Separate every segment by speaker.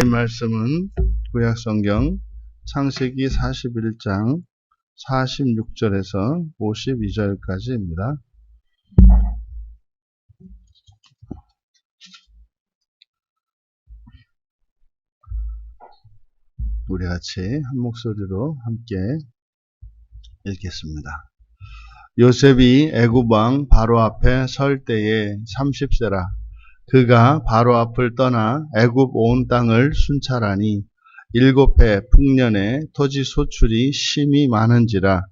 Speaker 1: 이 말씀은 구약성경 창세기 41장 46절에서 52절까지입니다. 우리 같이 한 목소리로 함께 읽겠습니다. 요셉이 애굽 왕 바로 앞에 설 때에 30세라. 그가 바로 앞을 떠나 애굽 온 땅을 순찰하니 7해 풍년에 토지 소출이 심히 많은지라.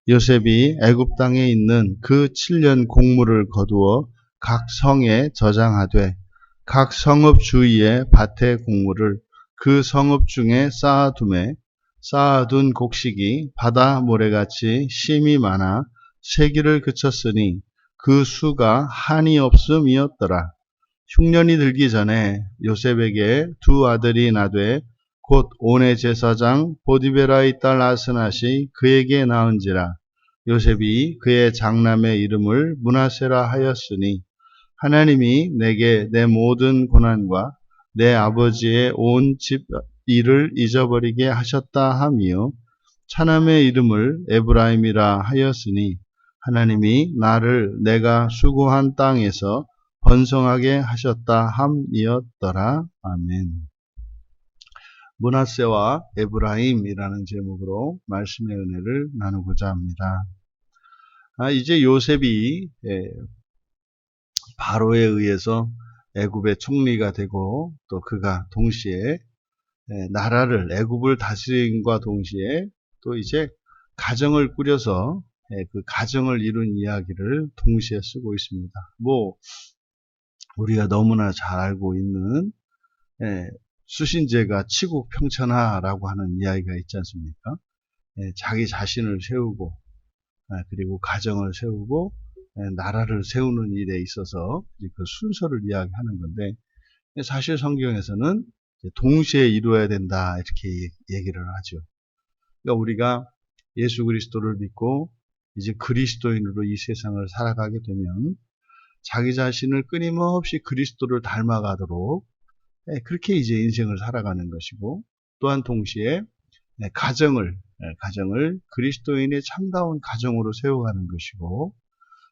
Speaker 1: 요셉이 애굽 땅에 있는 그 7년 곡물을 거두어 각 성에 저장하되 각 성읍 주위에 밭의 곡물을 그 성읍 중에 쌓아두매 쌓아둔 곡식이 바다 모래같이 심히 많아 세기를 그쳤으니 그 수가 한이 없음이었더라. 흉년이 들기 전에 요셉에게 두 아들이 나되 곧 온의 제사장 보디베라의 딸 아스낫이 그에게 낳은지라. 요셉이 그의 장남의 이름을 므낫세라 하였으니 하나님이 내게 내 모든 고난과 내 아버지의 온 집 일을 잊어버리게 하셨다 하며 차남의 이름을 에브라임이라 하였으니 하나님이 나를 내가 수고한 땅에서 번성하게 하셨다 함이었더라. 아멘. 므낫세와 에브라임이라는 제목으로 말씀의 은혜를 나누고자 합니다. 이제 요셉이 바로에 의해서 애굽의 총리가 되고 또 그가 동시에 나라를 애굽을 다스림과 동시에 또 이제 가정을 꾸려서 그 가정을 이룬 이야기를 동시에 쓰고 있습니다. 우리가 너무나 잘 알고 있는 수신제가 치국평천하라고 하는 이야기가 있지 않습니까? 자기 자신을 세우고 그리고 가정을 세우고 나라를 세우는 일에 있어서 그 순서를 이야기하는 건데 사실 성경에서는 동시에 이루어야 된다 이렇게 얘기를 하죠. 그러니까 우리가 예수 그리스도를 믿고 이제 그리스도인으로 이 세상을 살아가게 되면 자기 자신을 끊임없이 그리스도를 닮아가도록 그렇게 이제 인생을 살아가는 것이고 또한 동시에 가정을 그리스도인의 참다운 가정으로 세워가는 것이고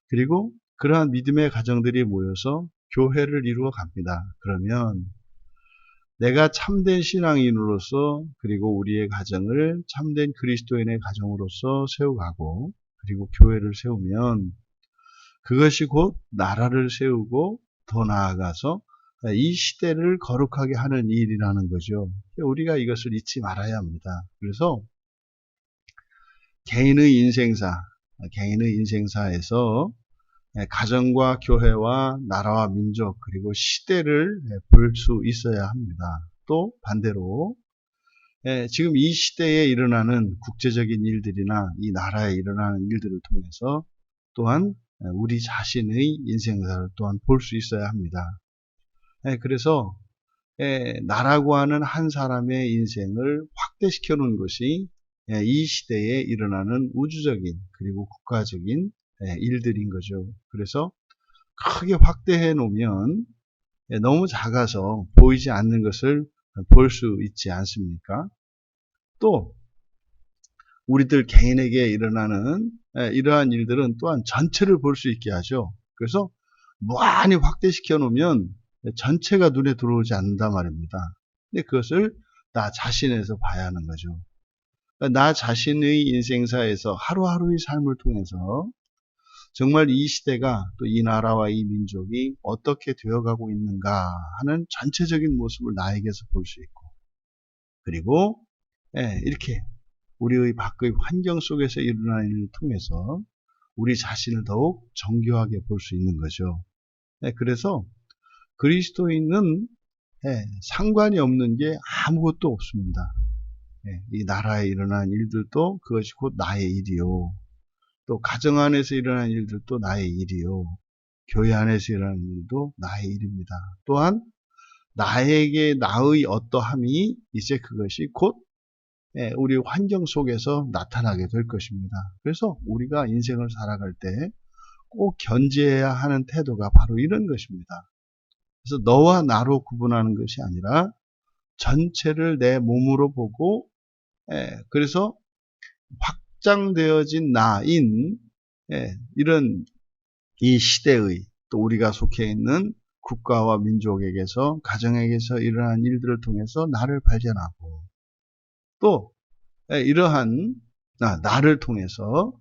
Speaker 1: 그리고 그러한 믿음의 가정들이 모여서 교회를 이루어 갑니다. 그러면 내가 참된 신앙인으로서 그리고 우리의 가정을 참된 그리스도인의 가정으로서 세워가고 그리고 교회를 세우면 그것이 곧 나라를 세우고 더 나아가서 이 시대를 거룩하게 하는 일이라는 거죠. 우리가 이것을 잊지 말아야 합니다. 그래서 개인의 인생사에서 가정과 교회와 나라와 민족 그리고 시대를 볼 수 있어야 합니다. 또 반대로 지금 이 시대에 일어나는 국제적인 일들이나 이 나라에 일어나는 일들을 통해서 또한 우리 자신의 인생사를 또한 볼 수 있어야 합니다. 그래서 나라고 하는 한 사람의 인생을 확대시켜 놓은 것이 이 시대에 일어나는 우주적인 그리고 국가적인 일들인 거죠. 그래서 크게 확대해 놓으면 너무 작아서 보이지 않는 것을 볼 수 있지 않습니까? 또 우리들 개인에게 일어나는 이러한 일들은 또한 전체를 볼 수 있게 하죠. 그래서 많이 확대시켜 놓으면 전체가 눈에 들어오지 않는단 말입니다. 근데 그것을 나 자신에서 봐야 하는 거죠. 나 자신의 인생사에서 하루하루의 삶을 통해서 정말 이 시대가 또 이 나라와 이 민족이 어떻게 되어가고 있는가 하는 전체적인 모습을 나에게서 볼 수 있고 그리고 이렇게 우리의 밖의 환경 속에서 일어나는 일을 통해서 우리 자신을 더욱 정교하게 볼 수 있는 거죠. 그래서 그리스도인은 상관이 없는 게 아무것도 없습니다. 이 나라에 일어난 일들도 그것이 곧 나의 일이요. 또 가정 안에서 일어난 일들도 나의 일이요. 교회 안에서 일어나는 일도 나의 일입니다. 또한 나에게 나의 어떠함이 이제 그것이 곧 우리 환경 속에서 나타나게 될 것입니다. 그래서 우리가 인생을 살아갈 때 꼭 견지해야 하는 태도가 바로 이런 것입니다. 그래서 너와 나로 구분하는 것이 아니라 전체를 내 몸으로 보고, 그래서 확장되어진 나인, 이런 이 시대의, 또 우리가 속해 있는 국가와 민족에게서, 가정에게서 일어난 일들을 통해서 나를 발견하고, 또 이러한 나를 통해서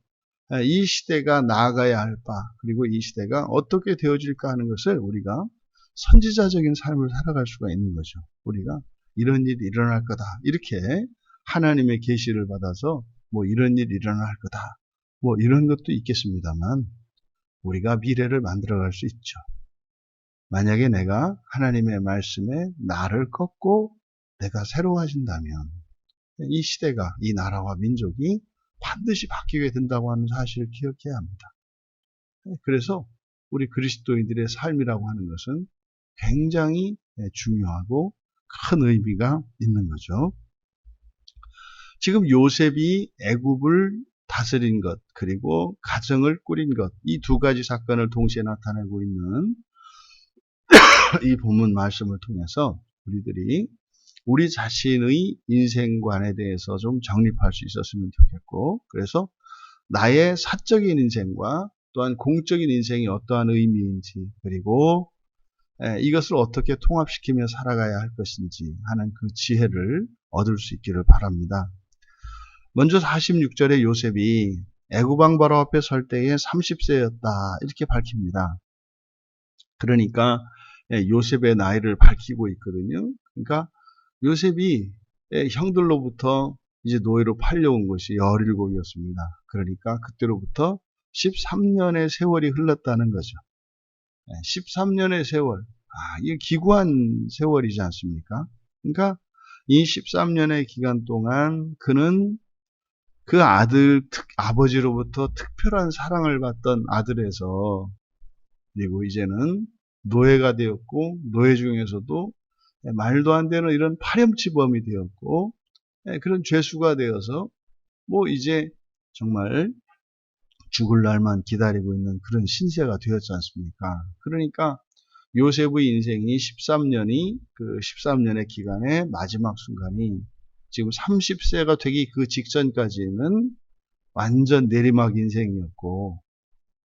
Speaker 1: 이 시대가 나아가야 할 바, 그리고 이 시대가 어떻게 되어질까 하는 것을 우리가 선지자적인 삶을 살아갈 수가 있는 거죠. 우리가 이런 일이 일어날 거다, 이렇게 하나님의 계시를 받아서 뭐 이런 일이 일어날 거다, 뭐 이런 것도 있겠습니다만, 우리가 미래를 만들어갈 수 있죠. 만약에 내가 하나님의 말씀에 나를 꺾고 내가 새로워진다면 이 시대가, 이 나라와 민족이 반드시 바뀌게 된다고 하는 사실을 기억해야 합니다. 그래서 우리 그리스도인들의 삶이라고 하는 것은 굉장히 중요하고 큰 의미가 있는 거죠. 지금 요셉이 애굽을 다스린 것, 그리고 가정을 꾸린 것, 이 두 가지 사건을 동시에 나타내고 있는 이 본문 말씀을 통해서 우리들이 우리 자신의 인생관에 대해서 좀 정립할 수 있었으면 좋겠고, 그래서 나의 사적인 인생과 또한 공적인 인생이 어떠한 의미인지, 그리고 이것을 어떻게 통합시키며 살아가야 할 것인지 하는 그 지혜를 얻을 수 있기를 바랍니다. 먼저 46절에 요셉이 애굽 왕 바로 앞에 설 때에 30세였다 이렇게 밝힙니다. 그러니까 요셉의 나이를 밝히고 있거든요. 그러니까 요셉이 형들로부터 이제 노예로 팔려온 것이 17이었습니다. 그러니까 그때로부터 13년의 세월이 흘렀다는 거죠. 13년의 세월. 이게 기구한 세월이지 않습니까? 그러니까 이 13년의 기간 동안 그는 그 아버지로부터 특별한 사랑을 받던 아들에서, 그리고 이제는 노예가 되었고, 노예 중에서도 말도 안 되는 이런 파렴치범이 되었고, 그런 죄수가 되어서 뭐 이제 정말 죽을 날만 기다리고 있는 그런 신세가 되었지 않습니까? 그러니까 요셉의 인생이 13년이 그 13년의 기간의 마지막 순간이 지금 30세가 되기 그 직전까지는 완전 내리막 인생이었고,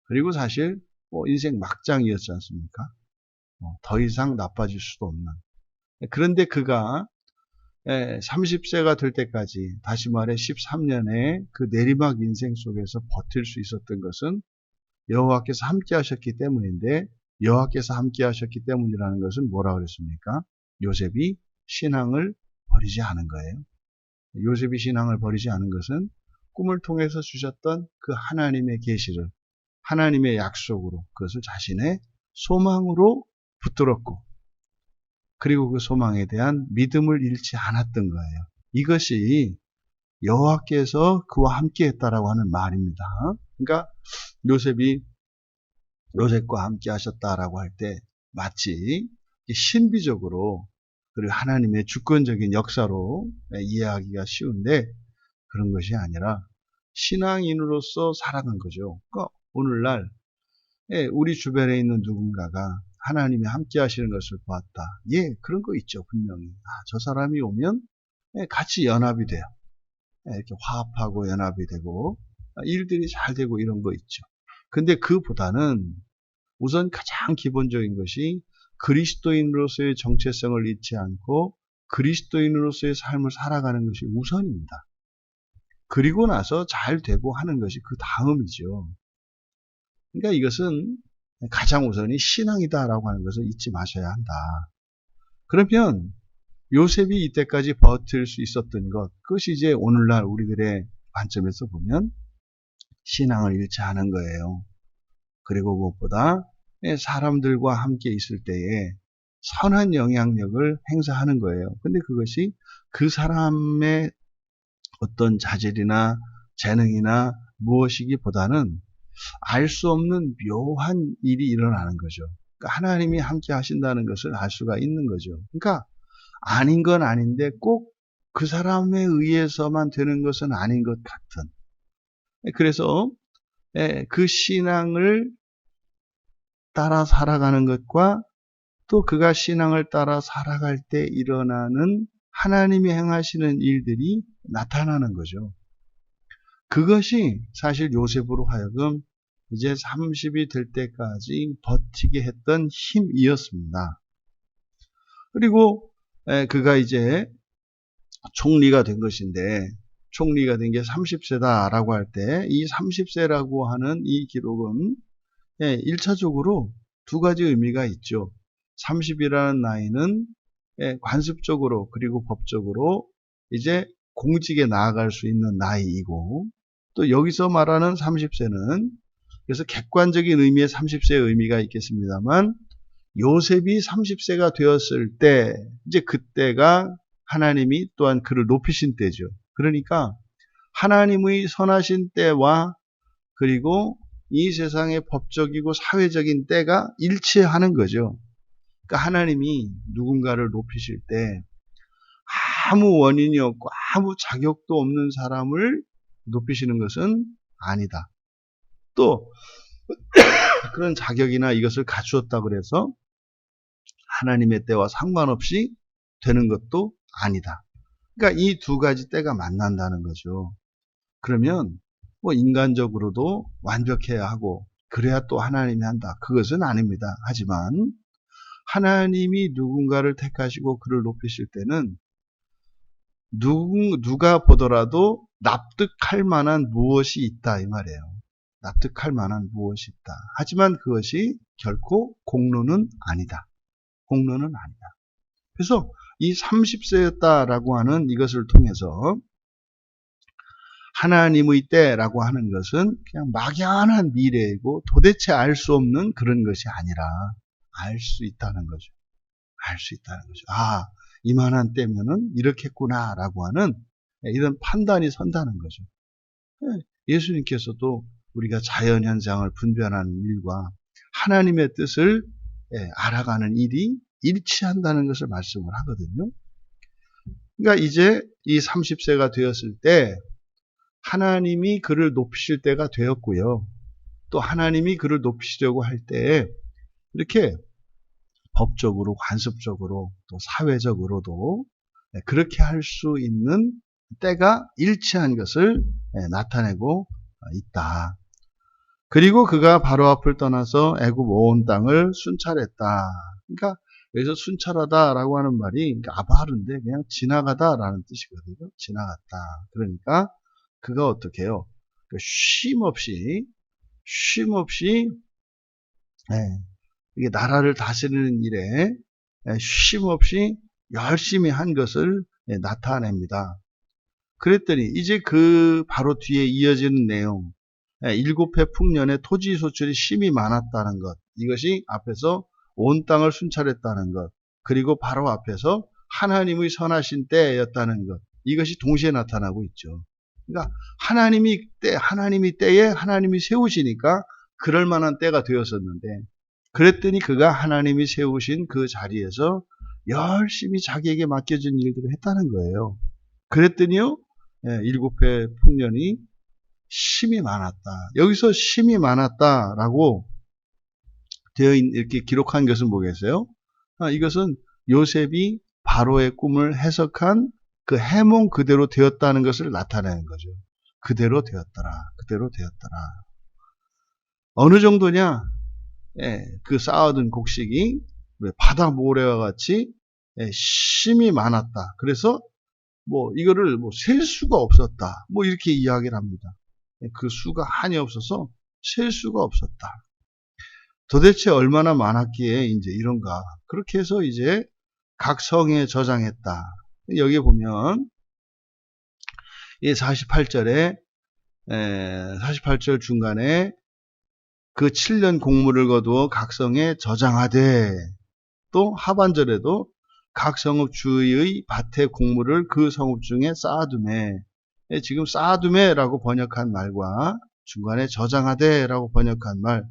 Speaker 1: 그리고 사실 뭐 인생 막장이었지 않습니까? 더 이상 나빠질 수도 없는. 그런데 그가 30세가 될 때까지, 다시 말해 13년의 그 내리막 인생 속에서 버틸 수 있었던 것은 여호와께서 함께 하셨기 때문인데, 여호와께서 함께 하셨기 때문이라는 것은 뭐라 그랬습니까? 요셉이 신앙을 버리지 않은 거예요. 요셉이 신앙을 버리지 않은 것은 꿈을 통해서 주셨던 그 하나님의 계시를, 하나님의 약속으로, 그것을 자신의 소망으로 붙들었고, 그리고 그 소망에 대한 믿음을 잃지 않았던 거예요. 이것이 여호와께서 그와 함께 했다라고 하는 말입니다. 그러니까 요셉과 함께 하셨다라고 할 때 마치 신비적으로, 그리고 하나님의 주권적인 역사로 이해하기가 쉬운데, 그런 것이 아니라 신앙인으로서 살아간 거죠. 그러니까 오늘날 우리 주변에 있는 누군가가 하나님이 함께 하시는 것을 보았다. 그런 거 있죠, 분명히. 저 사람이 오면 같이 연합이 돼요. 이렇게 화합하고 연합이 되고 일들이 잘 되고 이런 거 있죠. 근데 그보다는 우선 가장 기본적인 것이 그리스도인으로서의 정체성을 잃지 않고 그리스도인으로서의 삶을 살아가는 것이 우선입니다. 그리고 나서 잘 되고 하는 것이 그 다음이죠. 그러니까 이것은 가장 우선이 신앙이다라고 하는 것을 잊지 마셔야 한다. 그러면 요셉이 이때까지 버틸 수 있었던 것, 그것이 이제 오늘날 우리들의 관점에서 보면 신앙을 잃지 않은 거예요. 그리고 무엇보다 사람들과 함께 있을 때에 선한 영향력을 행사하는 거예요. 근데 그것이 그 사람의 어떤 자질이나 재능이나 무엇이기보다는 알 수 없는 묘한 일이 일어나는 거죠. 그러니까 하나님이 함께 하신다는 것을 알 수가 있는 거죠. 그러니까 아닌 건 아닌데 꼭 그 사람에 의해서만 되는 것은 아닌 것 같은. 그래서 그 신앙을 따라 살아가는 것과 또 그가 신앙을 따라 살아갈 때 일어나는 하나님이 행하시는 일들이 나타나는 거죠. 그것이 사실 요셉으로 하여금 이제 30이 될 때까지 버티게 했던 힘이었습니다. 그리고 그가 이제 총리가 된 것인데, 총리가 된 게 30세다라고 할 때 이 30세라고 하는 이 기록은 1차적으로 두 가지 의미가 있죠. 30이라는 나이는 관습적으로 그리고 법적으로 이제 공직에 나아갈 수 있는 나이이고, 또 여기서 말하는 30세는 그래서 객관적인 의미의 30세의 의미가 있겠습니다만, 요셉이 30세가 되었을 때 이제 그때가 하나님이 또한 그를 높이신 때죠. 그러니까 하나님의 선하신 때와 그리고 이 세상의 법적이고 사회적인 때가 일치하는 거죠. 그러니까 하나님이 누군가를 높이실 때 아무 원인이 없고 아무 자격도 없는 사람을 높이시는 것은 아니다. 또 그런 자격이나 이것을 갖추었다고 해서 하나님의 때와 상관없이 되는 것도 아니다. 그러니까 이 두 가지 때가 만난다는 거죠. 그러면 뭐 인간적으로도 완벽해야 하고 그래야 또 하나님이 한다. 그것은 아닙니다. 하지만 하나님이 누군가를 택하시고 그를 높이실 때는 누가 보더라도 납득할 만한 무엇이 있다 이 말이에요. 납득할 만한 무엇이 있다. 하지만 그것이 결코 공로는 아니다. 공로는 아니다. 그래서 이 30세였다라고 하는 이것을 통해서 하나님의 때라고 하는 것은 그냥 막연한 미래이고 도대체 알 수 없는 그런 것이 아니라 알 수 있다는 거죠. 알 수 있다는 거죠. 아, 이만한 때면은 이렇겠구나라고 하는 이런 판단이 선다는 거죠. 예수님께서도 우리가 자연 현상을 분별하는 일과 하나님의 뜻을 알아가는 일이 일치한다는 것을 말씀을 하거든요. 그러니까 이제 이 30세가 되었을 때 하나님이 그를 높이실 때가 되었고요. 또 하나님이 그를 높이시려고 할 때 이렇게 법적으로, 관습적으로, 또 사회적으로도 그렇게 할 수 있는 때가 일치한 것을 나타내고 있다. 그리고 그가 바로 앞을 떠나서 애굽 온 땅을 순찰했다. 그러니까 여기서 순찰하다라고 하는 말이 그러니까 아바르인데 그냥 지나가다라는 뜻이거든요. 지나갔다. 그러니까 그가 어떻게 해요? 쉼 없이 이게 나라를 다스리는 일에 쉼 없이 열심히 한 것을 나타냅니다. 그랬더니 이제 그 바로 뒤에 이어지는 내용, 7해 풍년에 토지 소출이 심히 많았다는 것, 이것이 앞에서 온 땅을 순찰했다는 것, 그리고 바로 앞에서 하나님의 선하신 때였다는 것, 이것이 동시에 나타나고 있죠. 그러니까 하나님이 때에 하나님이 세우시니까 그럴 만한 때가 되었었는데, 그랬더니 그가 하나님이 세우신 그 자리에서 열심히 자기에게 맡겨진 일들을 했다는 거예요. 그랬더니요, 7해 풍년이 심이 많았다. 여기서 심이 많았다라고 이렇게 기록한 것은 뭐겠어요? 이것은 요셉이 바로의 꿈을 해석한 그 해몽 그대로 되었다는 것을 나타내는 거죠. 그대로 되었더라. 그대로 되었더라. 어느 정도냐? 그 쌓아둔 곡식이 바다 모래와 같이 심이 많았다. 그래서 이거를 셀 수가 없었다. 이렇게 이야기를 합니다. 그 수가 한이 없어서 셀 수가 없었다. 도대체 얼마나 많았기에 이제 이런가. 그렇게 해서 이제 각 성에 저장했다. 여기 보면 이 48절 중간에 그 7년 공물을 거두어 각 성에 저장하되, 또 하반절에도 각 성읍 주의 밭의 곡물을 그 성읍 중에 쌓아두매. 지금 쌓아두매라고 번역한 말과 중간에 저장하되라고 번역한 말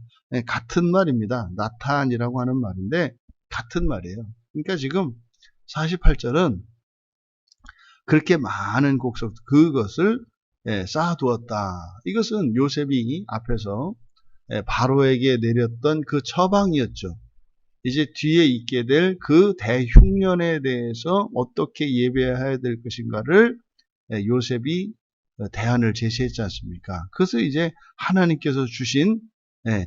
Speaker 1: 같은 말입니다. 나탄이라고 하는 말인데 같은 말이에요. 그러니까 지금 48절은 그렇게 많은 곡석 그것을 쌓아두었다. 이것은 요셉이 앞에서 바로에게 내렸던 그 처방이었죠. 이제 뒤에 있게 될 그 대흉년에 대해서 어떻게 예배해야 될 것인가를 요셉이 대안을 제시했지 않습니까? 그것을 이제 하나님께서 주신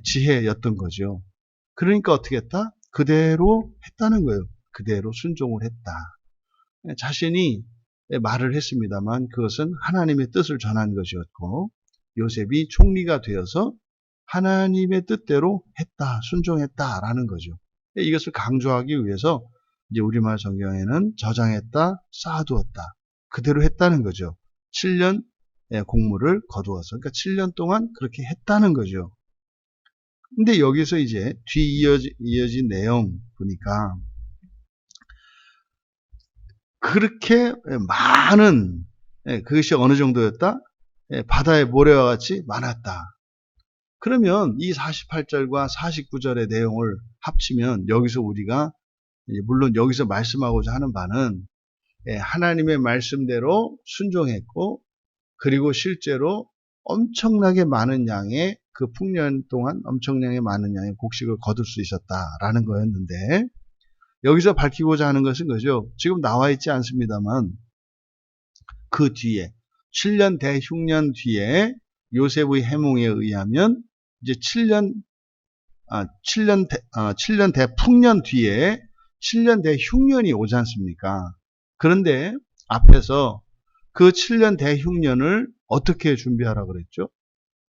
Speaker 1: 지혜였던 거죠. 그러니까 어떻게 했다? 그대로 했다는 거예요. 그대로 순종을 했다. 자신이 말을 했습니다만 그것은 하나님의 뜻을 전한 것이었고 요셉이 총리가 되어서 하나님의 뜻대로 했다, 순종했다라는 거죠. 이것을 강조하기 위해서 이제 우리말 성경에는 저장했다, 쌓아두었다. 그대로 했다는 거죠. 7년 공무를 거두어서. 그러니까 7년 동안 그렇게 했다는 거죠. 근데 여기서 이제 뒤 이어진 내용 보니까 그렇게 많은 그것이 어느 정도였다? 바다의 모래와 같이 많았다. 그러면 이 48절과 49절의 내용을 합치면 여기서 우리가 물론 여기서 말씀하고자 하는 바는 하나님의 말씀대로 순종했고 그리고 실제로 엄청나게 많은 양의 그 풍년 동안 엄청나게 많은 양의 곡식을 거둘 수 있었다라는 거였는데 여기서 밝히고자 하는 것은 거죠. 지금 나와 있지 않습니다만 그 뒤에 7년 대흉년 뒤에 요셉의 해몽에 의하면 이제 7년 대풍년 뒤에 7년 대흉년이 오지 않습니까? 그런데 앞에서 그 7년 대흉년을 어떻게 준비하라 그랬죠?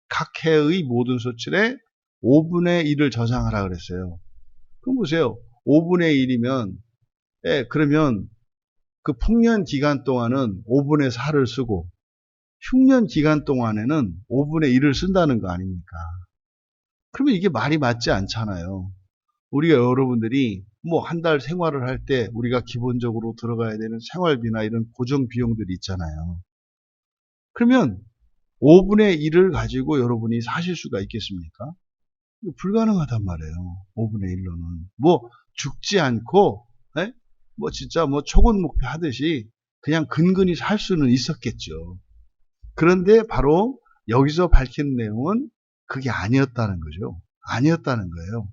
Speaker 1: 각 해의 모든 소출의 5분의 1을 저장하라 그랬어요. 그럼 보세요. 5분의 1이면 그러면 그 풍년 기간 동안은 5분의 4를 쓰고 흉년 기간 동안에는 5분의 1을 쓴다는 거 아닙니까? 그러면 이게 말이 맞지 않잖아요. 우리가 여러분들이 뭐 한 달 생활을 할 때 우리가 기본적으로 들어가야 되는 생활비나 이런 고정 비용들이 있잖아요. 그러면 5분의 1을 가지고 여러분이 사실 수가 있겠습니까? 불가능하단 말이에요. 5분의 1로는. 뭐 죽지 않고 뭐 진짜 뭐 초군 목표 하듯이 그냥 근근히 살 수는 있었겠죠. 그런데 바로 여기서 밝힌 내용은 그게 아니었다는 거죠. 아니었다는 거예요.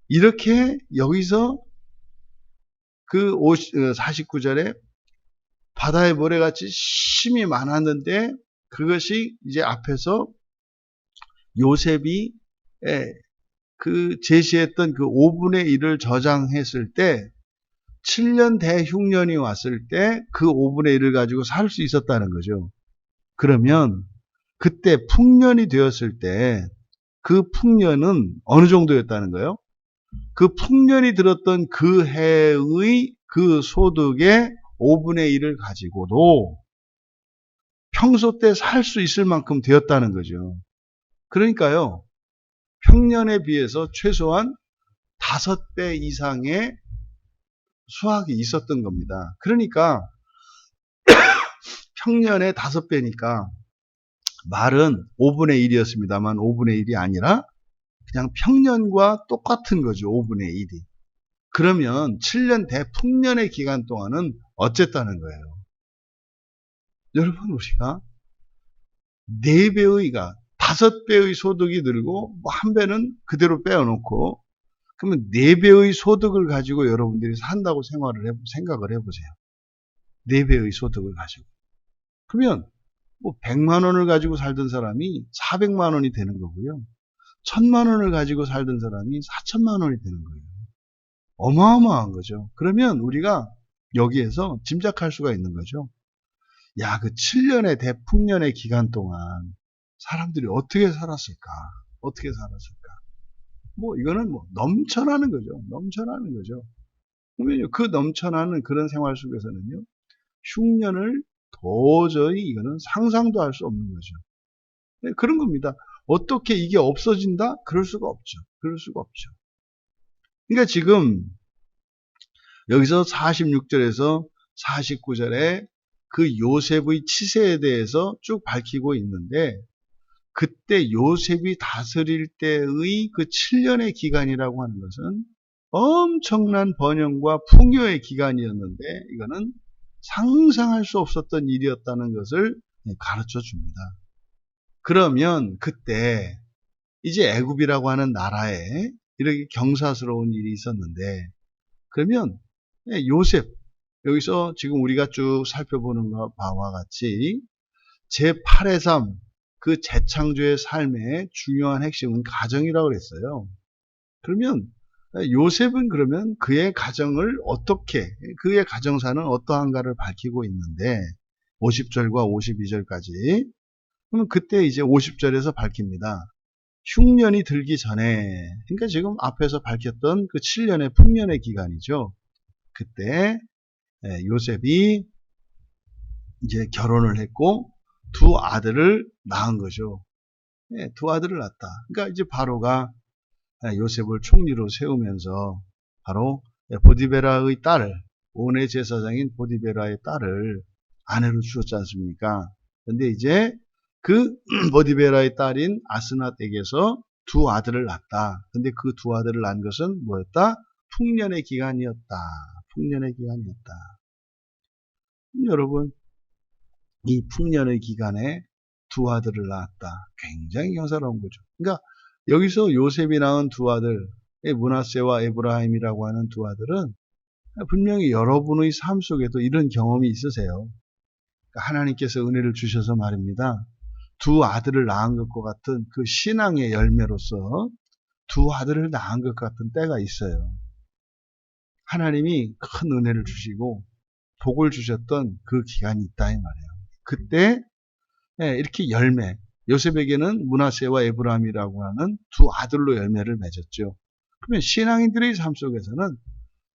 Speaker 1: 이렇게 여기서 그 49절에 바다의 모래같이 심이 많았는데 그것이 이제 앞에서 요셉이 그 제시했던 그 5분의 1을 저장했을 때 7년 대흉년이 왔을 때 그 5분의 1을 가지고 살 수 있었다는 거죠. 그러면 그때 풍년이 되었을 때 그 풍년은 어느 정도였다는 거예요? 그 풍년이 들었던 그 해의 그 소득의 5분의 1을 가지고도 평소 때 살 수 있을 만큼 되었다는 거죠. 그러니까요, 평년에 비해서 최소한 5배 이상의 수확이 있었던 겁니다. 그러니까 평년에 5배니까 말은 5분의 1이었습니다만 5분의 1이 아니라 그냥 평년과 똑같은 거죠. 5분의 1이. 그러면 7년 대풍년의 기간 동안은 어쨌다는 거예요. 여러분 우리가 4배의가 5배의 소득이 늘고 뭐 1배는 그대로 빼어놓고 그러면 4배의 소득을 가지고 여러분들이 산다고 생각을 해보세요. 4배의 소득을 가지고. 그러면 뭐 100만 원을 가지고 살던 사람이 400만 원이 되는 거고요. 1000만 원을 가지고 살던 사람이 4천만 원이 되는 거예요. 어마어마한 거죠. 그러면 우리가 여기에서 짐작할 수가 있는 거죠. 야, 그 7년의 대풍년의 기간 동안 사람들이 어떻게 살았을까? 어떻게 살았을까? 뭐 이거는 뭐 넘쳐나는 거죠. 넘쳐나는 거죠. 그러면 그 넘쳐나는 그런 생활 속에서는요. 흉년을 도저히 이거는 상상도 할 수 없는 거죠. 네, 그런 겁니다. 어떻게 이게 없어진다? 그럴 수가 없죠. 그럴 수가 없죠. 그러니까 지금 여기서 46절에서 49절에 그 요셉의 치세에 대해서 쭉 밝히고 있는데 그때 요셉이 다스릴 때의 그 7년의 기간이라고 하는 것은 엄청난 번영과 풍요의 기간이었는데 이거는 상상할 수 없었던 일이었다는 것을 가르쳐 줍니다. 그러면 그때 이제 애굽이라고 하는 나라에 이렇게 경사스러운 일이 있었는데, 그러면 요셉, 여기서 지금 우리가 쭉 살펴보는 바와 같이 제8의 삶, 그 재창조의 삶의 중요한 핵심은 가정이라고 그랬어요. 그러면 요셉은 그러면 그의 가정을 어떻게, 그의 가정사는 어떠한가를 밝히고 있는데 50절과 52절까지. 그러면 그때 이제 50절에서 밝힙니다. 흉년이 들기 전에, 그러니까 지금 앞에서 밝혔던 그 7년의 풍년의 기간이죠. 그때 요셉이 이제 결혼을 했고 두 아들을 낳은 거죠. 두 아들을 낳았다. 그러니까 이제 바로가 요셉을 총리로 세우면서 바로 보디베라의 딸을, 온의 제사장인 보디베라의 딸을 아내로 주었지 않습니까? 근데 이제 그 보디베라의 딸인 아스낫에게서 두 아들을 낳았다. 근데 그 두 아들을 낳은 것은 뭐였다? 풍년의 기간이었다. 풍년의 기간이었다. 여러분, 이 풍년의 기간에 두 아들을 낳았다. 굉장히 경사로운 거죠. 그러니까 여기서 요셉이 낳은 두 아들, 므낫세와 에브라임이라고 하는 두 아들은 분명히 여러분의 삶 속에도 이런 경험이 있으세요. 그러니까 하나님께서 은혜를 주셔서 말입니다. 두 아들을 낳은 것과 같은 그 신앙의 열매로서 두 아들을 낳은 것 같은 때가 있어요. 하나님이 큰 은혜를 주시고 복을 주셨던 그 기간이 있다 이 말이에요. 그때 이렇게 열매, 요셉에게는 므낫세와 에브라임이라고 하는 두 아들로 열매를 맺었죠. 그러면 신앙인들의 삶 속에서는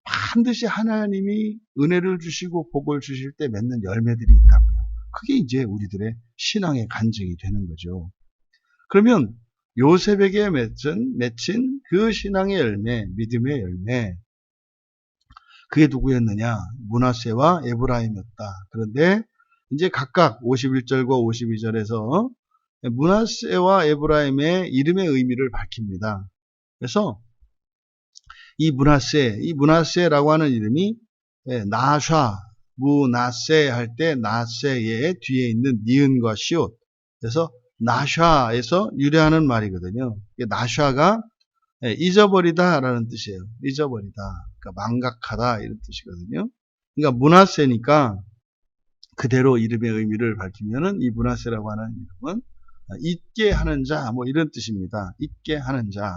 Speaker 1: 반드시 하나님이 은혜를 주시고 복을 주실 때 맺는 열매들이 있다고요. 그게 이제 우리들의 신앙의 간증이 되는 거죠. 그러면 요셉에게 맺힌 그 신앙의 열매, 믿음의 열매, 그게 누구였느냐? 므낫세와 에브라임이었다. 그런데 이제 각각 51절과 52절에서 므낫세와 에브라임의 이름의 의미를 밝힙니다. 그래서 이 므낫세라고 하는 이름이 나샤, 므낫세 할 때 나세의 뒤에 있는 니은과 시옷. 그래서 나샤에서 유래하는 말이거든요. 나샤가 잊어버리다라는 뜻이에요. 잊어버리다. 그러니까 망각하다 이런 뜻이거든요. 그러니까 므낫세니까 그대로 이름의 의미를 밝히면은 이 므낫세라고 하는 이름은 잊게 하는 자, 뭐 이런 뜻입니다. 잊게 하는 자.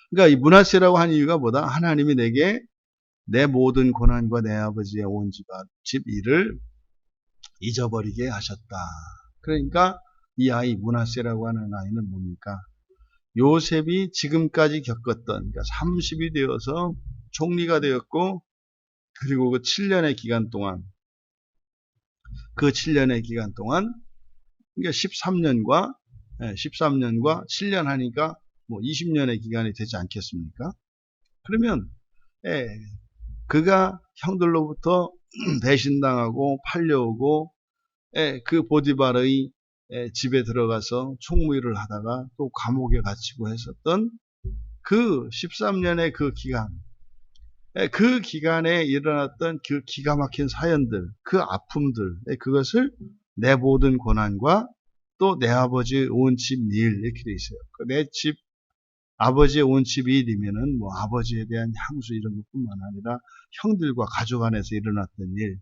Speaker 1: 그러니까 이 므낫세라고 하는 이유가 뭐다? 하나님이 내게 내 모든 고난과 내 아버지의 온 집 일을 잊어버리게 하셨다. 그러니까 이 아이 므낫세라고 하는 아이는 뭡니까? 요셉이 지금까지 겪었던, 그러니까 30이 되어서 총리가 되었고, 그리고 그 7년의 기간 동안, 그러니까 13년과 7년 하니까 뭐 20년의 기간이 되지 않겠습니까? 그러면, 그가 형들로부터 배신당하고 팔려오고, 그 보디발의 집에 들어가서 총무일을 하다가 또 감옥에 갇히고 했었던 그 13년의 그 기간, 그 기간에 일어났던 그 기가 막힌 사연들, 그 아픔들, 그것을 내 모든 고난과 또 내 아버지 온 집 일, 이렇게 돼 있어요. 내 집, 아버지의 온 집 일이면은 뭐 아버지에 대한 향수 이런 것뿐만 아니라 형들과 가족 안에서 일어났던 일.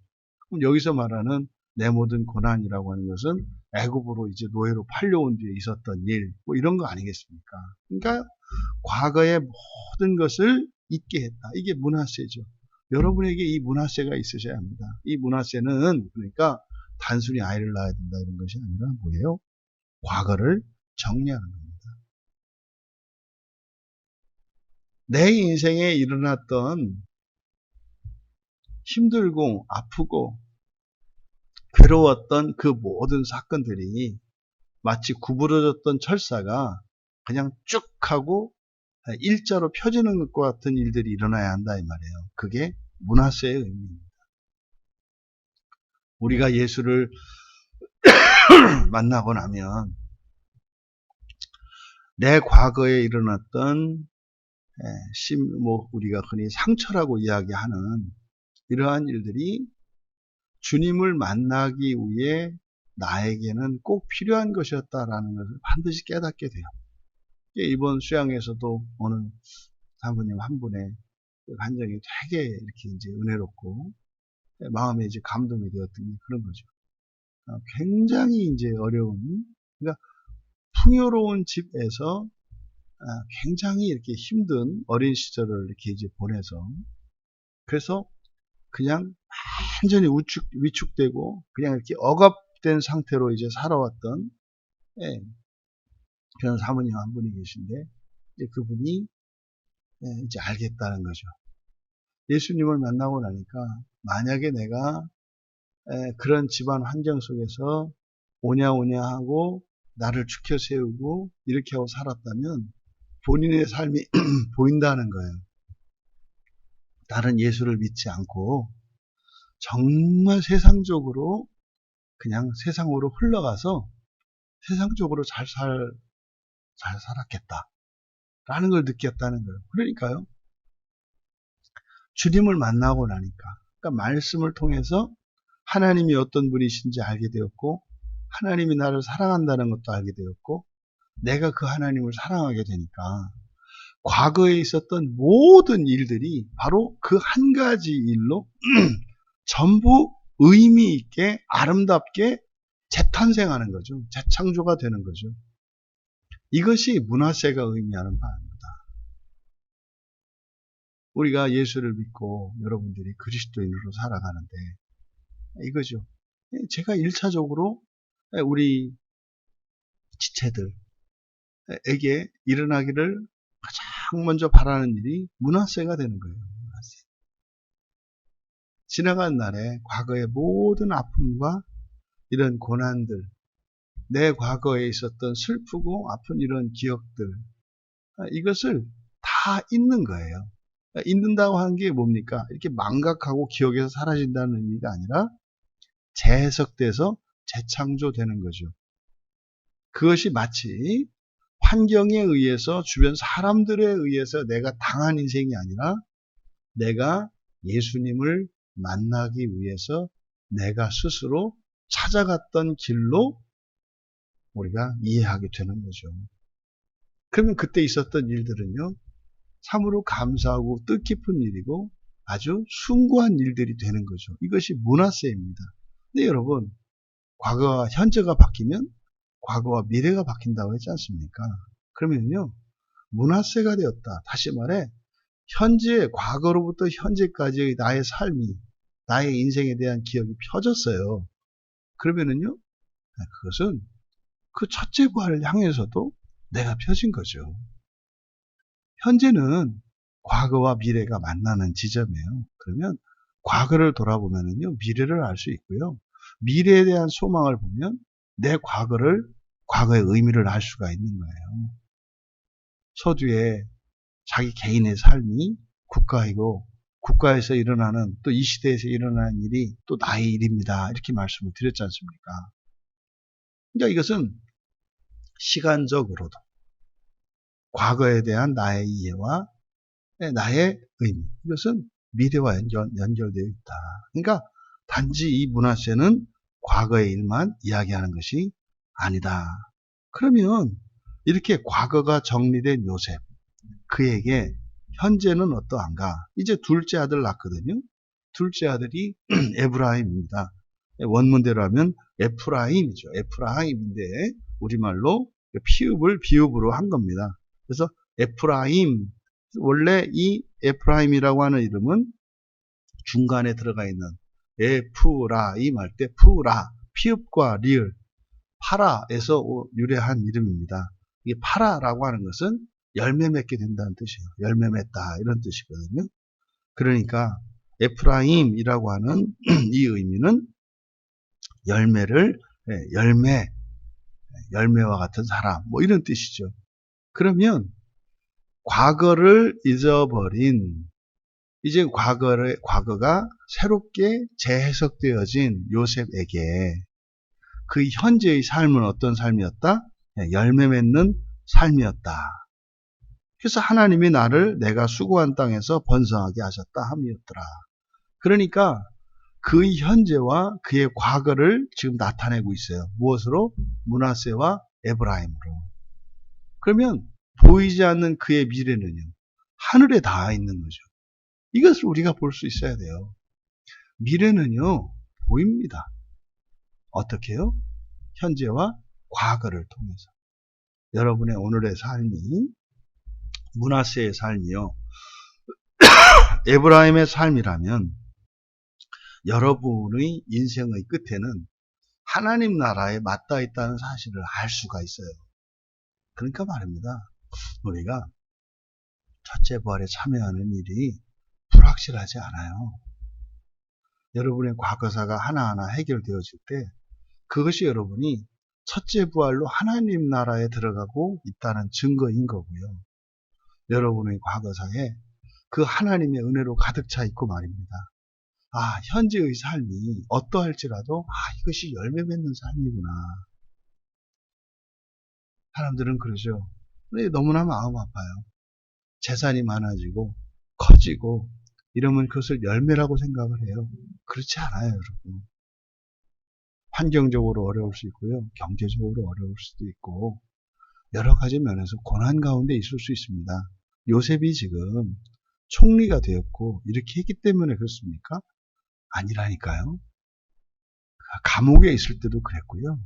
Speaker 1: 그럼 여기서 말하는 내 모든 고난이라고 하는 것은 애굽으로 이제 노예로 팔려온 뒤에 있었던 일, 뭐 이런 거 아니겠습니까? 그러니까 과거의 모든 것을 잊게 했다. 이게 므낫세죠. 여러분에게 이 므낫세가 있으셔야 합니다. 이 므낫세는 그러니까 단순히 아이를 낳아야 된다 이런 것이 아니라 뭐예요? 과거를 정리하는 겁니다. 내 인생에 일어났던 힘들고 아프고 괴로웠던 그 모든 사건들이 마치 구부러졌던 철사가 그냥 쭉 하고 일자로 펴지는 것과 같은 일들이 일어나야 한다 이 말이에요. 그게 므낫세의 의미입니다. 우리가 예수를 만나고 나면 내 과거에 일어났던 뭐 우리가 흔히 상처라고 이야기하는 이러한 일들이 주님을 만나기 위해 나에게는 꼭 필요한 것이었다라는 것을 반드시 깨닫게 돼요. 이번 수양에서도 어느 사모님 한 분의 간증이 되게 이렇게 이제 은혜롭고 마음에 이제 감동이 되었던 그런 거죠. 굉장히 이제 어려운, 그러니까 풍요로운 집에서 굉장히 이렇게 힘든 어린 시절을 이렇게 이제 보내서, 그래서 그냥 완전히 위축되고 그냥 이렇게 억압된 상태로 이제 살아왔던 그런 사모님 한 분이 계신데, 이제 그분이 이제 알겠다는 거죠. 예수님을 만나고 나니까 만약에 내가 그런 집안 환경 속에서 오냐 하고 나를 죽여 세우고 이렇게 하고 살았다면 본인의 삶이 보인다는 거예요. 다른 예수를 믿지 않고 정말 세상적으로 그냥 세상으로 흘러가서 세상적으로 잘 살았겠다라는 걸 느꼈다는 거예요. 그러니까요, 주님을 만나고 나니까, 그러니까 말씀을 통해서 하나님이 어떤 분이신지 알게 되었고, 하나님이 나를 사랑한다는 것도 알게 되었고, 내가 그 하나님을 사랑하게 되니까 과거에 있었던 모든 일들이 바로 그 한 가지 일로 전부 의미 있게 아름답게 재탄생하는 거죠. 재창조가 되는 거죠. 이것이 문화세가 의미하는 바입니다. 우리가 예수를 믿고 여러분들이 그리스도인으로 살아가는데 이거죠. 제가 1차적으로 우리 지체들에게 일어나기를 가장 먼저 바라는 일이 문화세가 되는 거예요. 문화세. 지나간 날에 과거의 모든 아픔과 이런 고난들, 내 과거에 있었던 슬프고 아픈 이런 기억들, 이것을 다 잊는 거예요. 잊는다고 하는 게 뭡니까? 이렇게 망각하고 기억에서 사라진다는 의미가 아니라 재해석돼서 재창조되는 거죠. 그것이 마치 환경에 의해서, 주변 사람들에 의해서 내가 당한 인생이 아니라 내가 예수님을 만나기 위해서 내가 스스로 찾아갔던 길로 우리가 이해하게 되는 거죠. 그러면 그때 있었던 일들은요, 참으로 감사하고 뜻깊은 일이고 아주 숭고한 일들이 되는 거죠. 이것이 문화세입니다. 근데 여러분, 과거와 현재가 바뀌면 과거와 미래가 바뀐다고 했지 않습니까? 그러면요, 문화세가 되었다. 다시 말해, 과거로부터 현재까지의 나의 삶이, 나의 인생에 대한 기억이 펴졌어요. 그러면은요, 그것은 그 첫째 부활을 향해서도 내가 펴진 거죠. 현재는 과거와 미래가 만나는 지점이에요. 그러면 과거를 돌아보면은요, 미래를 알 수 있고요. 미래에 대한 소망을 보면 내 과거의 의미를 알 수가 있는 거예요. 서두에 자기 개인의 삶이 국가이고, 국가에서 일어나는, 또 이 시대에서 일어나는 일이 또 나의 일입니다. 이렇게 말씀을 드렸지 않습니까? 그러니까 이것은 시간적으로도 과거에 대한 나의 이해와 나의 의미, 이것은 미래와 연결되어 있다. 그러니까 단지 이 문화세는 과거의 일만 이야기하는 것이 아니다. 그러면 이렇게 과거가 정리된 요셉, 그에게 현재는 어떠한가? 이제 둘째 아들 낳거든요. 둘째 아들이 에브라임입니다. 원문대로 하면 에프라임이죠. 에프라임인데 우리말로 피읍을 비읍으로 한 겁니다. 그래서 에프라임, 원래 이 에프라임이라고 하는 이름은 중간에 들어가 있는 에프라임 할 때 푸라, 피읍과 리을, 파라에서 유래한 이름입니다. 이 파라라고 하는 것은 열매 맺게 된다는 뜻이에요. 열매 맺다 이런 뜻이거든요. 그러니까 에프라임이라고 하는 이 의미는 열매와 같은 사람, 뭐 이런 뜻이죠. 그러면 과거를 잊어버린, 이제 과거가 새롭게 재해석되어진 요셉에게 그 현재의 삶은 어떤 삶이었다? 열매 맺는 삶이었다. 그래서 하나님이 나를 내가 수고한 땅에서 번성하게 하셨다 함이었더라. 그러니까 그의 현재와 그의 과거를 지금 나타내고 있어요. 무엇으로? 므낫세와 에브라임으로. 그러면 보이지 않는 그의 미래는요, 하늘에 닿아 있는 거죠. 이것을 우리가 볼 수 있어야 돼요. 미래는요, 보입니다. 어떻게요? 현재와 과거를 통해서. 여러분의 오늘의 삶이, 므낫세의 삶이요, 에브라임의 삶이라면 여러분의 인생의 끝에는 하나님 나라에 맞닿아 있다는 사실을 알 수가 있어요. 그러니까 말입니다. 우리가 첫째 부활에 참여하는 일이 불확실하지 않아요. 여러분의 과거사가 하나하나 해결되어질 때 그것이 여러분이 첫째 부활로 하나님 나라에 들어가고 있다는 증거인 거고요. 여러분의 과거사에 그 하나님의 은혜로 가득 차 있고 말입니다. 현재의 삶이 어떠할지라도 이것이 열매 맺는 삶이구나. 사람들은 그러죠. 근데 너무나 마음 아파요. 재산이 많아지고 커지고 이러면 그것을 열매라고 생각을 해요. 그렇지 않아요, 여러분. 환경적으로 어려울 수 있고요. 경제적으로 어려울 수도 있고 여러 가지 면에서 고난 가운데 있을 수 있습니다. 요셉이 지금 총리가 되었고 이렇게 했기 때문에 그렇습니까? 아니라니까요. 감옥에 있을 때도 그랬고요.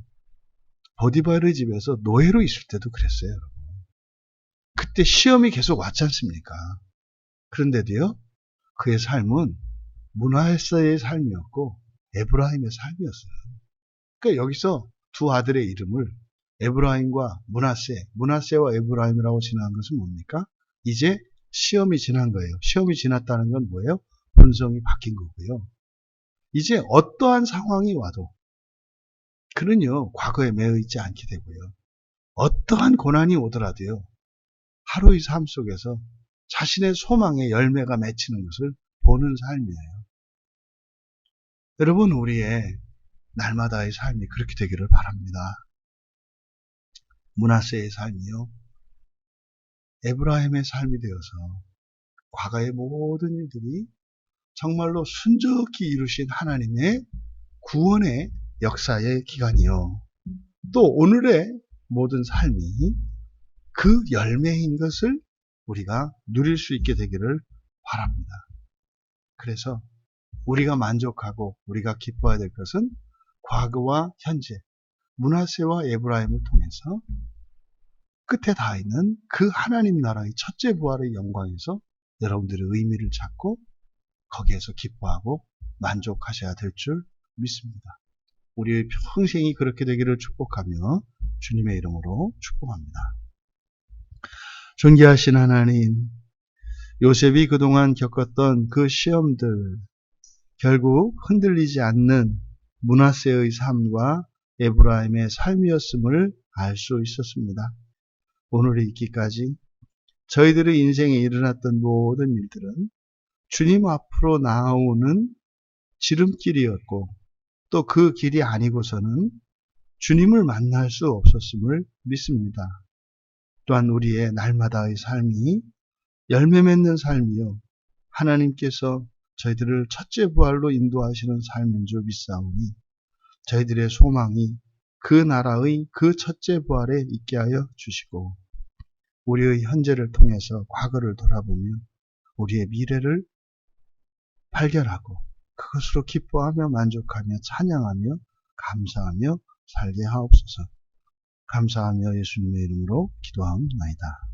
Speaker 1: 보디바르의 집에서 노예로 있을 때도 그랬어요, 여러분. 그때 시험이 계속 왔지 않습니까? 그런데도요, 그의 삶은 므낫세의 삶이었고 에브라임의 삶이었어요. 그러니까 여기서 두 아들의 이름을 에브라임과 므낫세와 에브라임이라고 지나간 것은 뭡니까? 이제 시험이 지난 거예요. 시험이 지났다는 건 뭐예요? 본성이 바뀐 거고요. 이제 어떠한 상황이 와도 그는요, 과거에 매여 있지 않게 되고요. 어떠한 고난이 오더라도요, 하루의 삶 속에서 자신의 소망의 열매가 맺히는 것을 보는 삶이에요. 여러분, 우리의 날마다의 삶이 그렇게 되기를 바랍니다. 므낫세의 삶이요, 에브라임의 삶이 되어서 과거의 모든 일들이 정말로 순적히 이루신 하나님의 구원의 역사의 기간이요, 또 오늘의 모든 삶이 그 열매인 것을 우리가 누릴 수 있게 되기를 바랍니다. 그래서 우리가 만족하고 우리가 기뻐해야 될 것은 과거와 현재, 므낫세와 에브라임을 통해서 끝에 닿아 있는 그 하나님 나라의 첫째 부활의 영광에서 여러분들의 의미를 찾고 거기에서 기뻐하고 만족하셔야 될 줄 믿습니다. 우리의 평생이 그렇게 되기를 축복하며 주님의 이름으로 축복합니다. 존귀하신 하나님, 요셉이 그동안 겪었던 그 시험들, 결국 흔들리지 않는 므낫세의 삶과 에브라임의 삶이었음을 알 수 있었습니다. 오늘에 있기까지 저희들의 인생에 일어났던 모든 일들은 주님 앞으로 나아오는 지름길이었고 또 그 길이 아니고서는 주님을 만날 수 없었음을 믿습니다. 또한 우리의 날마다의 삶이 열매 맺는 삶이요, 하나님께서 저희들을 첫째 부활로 인도하시는 삶인 줄 믿사오니 저희들의 소망이 그 나라의 그 첫째 부활에 있게 하여 주시고 우리의 현재를 통해서 과거를 돌아보며 우리의 미래를 발견하고 그것으로 기뻐하며 만족하며 찬양하며 감사하며 살게 하옵소서. 감사하며 예수님의 이름으로 기도하옵나이다.